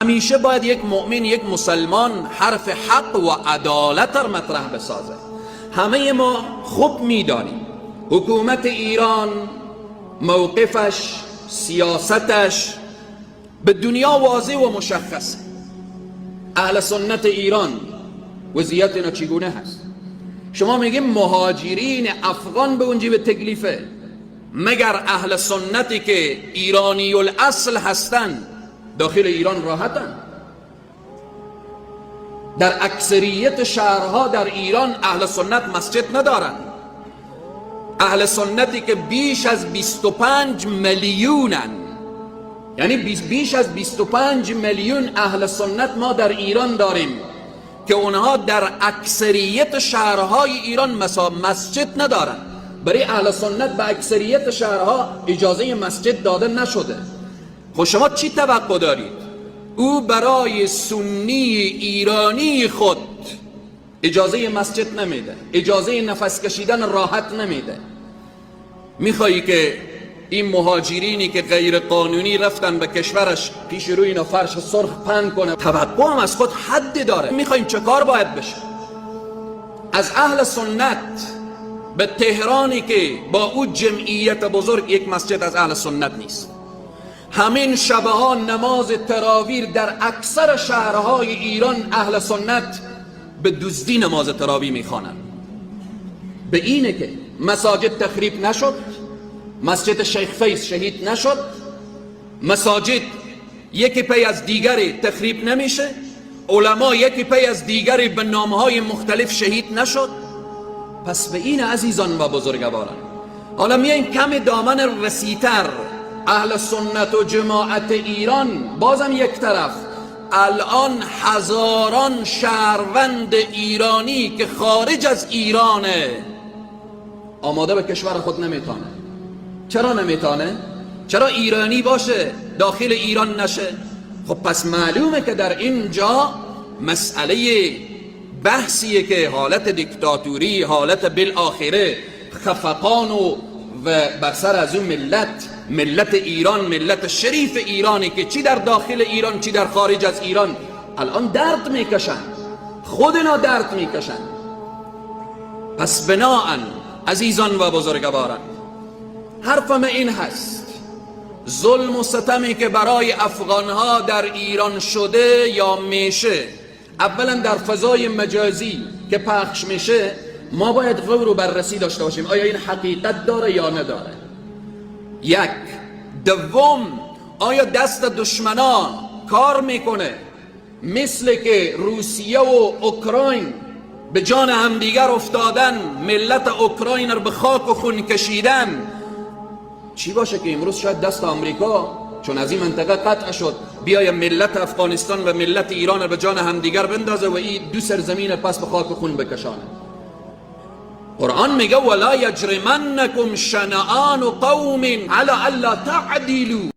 همیشه باید یک مؤمن، یک مسلمان حرف حق و عدالت را مطرح بسازه. همه ما خوب میدانیم حکومت ایران موقفش، سیاستش به دنیا واضح و مشخصه. اهل سنت ایران وضعیت اینا چگونه هست؟ شما میگیم مهاجرین افغان به اونجا به تکلیفه، مگر اهل سنتی که ایرانی الاصل هستن داخل ایران راحتن؟ در اکثریت شهرها در ایران اهل سنت مسجد ندارن. اهل سنتی که بیش از 25 میلیونن، یعنی بیش از 25 میلیون اهل سنت ما در ایران داریم که اونها در اکثریت شهرهای ایران مسجد ندارن. برای اهل سنت به اکثریت شهرها اجازه مسجد داده نشده. خب شما چی توقع دارید؟ او برای سنی ایرانی خود اجازه مسجد نمیده، اجازه نفس کشیدن راحت نمیده. میخوایی که این مهاجرینی که غیر قانونی رفتن به کشورش پیش روی اینا فرش سرخ پهن کنه؟ توقع هم از خود حد داره. میخواییم چه کار باید بشه؟ از اهل سنت به تهرانی که با او جمعیت بزرگ یک مسجد از اهل سنت نیست. همین شبه ها نماز تراویح در اکثر شهرهای ایران اهل سنت به دزدی نماز تراویح میخوانن. به اینه که مساجد تخریب نشد، مسجد شیخ فیض شهید نشد، مساجد یکی پی از دیگری تخریب نمیشه، علما یکی پی از دیگری به نامهای مختلف شهید نشد. پس به این عزیزان و بزرگواران، حالا میایم کم دامن رسیتر. اهل سنت و جماعت ایران بازم یک طرف، الان هزاران شهروند ایرانی که خارج از ایرانه آماده به کشور خود نمیتانه. چرا نمیتانه؟ چرا ایرانی باشه داخل ایران نشه؟ خب پس معلومه که در اینجا مسئله بحثیه که حالت دیکتاتوری، حالت بالاخره خفقان و بر سر از اون ملت ایران، ملت شریف ایرانی که چی در داخل ایران چی در خارج از ایران الان درد میکشن، خودنا درد میکشن. پس بناهن عزیزان و بزرگواران، حرفم این هست، ظلم و ستمی که برای افغانها در ایران شده یا میشه، اولا در فضای مجازی که پخش میشه ما باید غور و بررسی داشته باشیم آیا این حقیقت داره یا نداره. یک. دوم، آیا دست دشمنا کار میکنه مثل که روسیه و اوکراین به جان همدیگر افتادن، ملت اوکراین رو به خاک و خون کشیدن؟ چی باشه که امروز شاید دست آمریکا چون از این منطقه قطع شد بیای ملت افغانستان و ملت ایران رو به جان همدیگر بندازه و این دو سرزمین پس به خاک و خون بکشانه. قرآن میگه ولا یجرمنکم شنآن قوم علی الا تعدلوا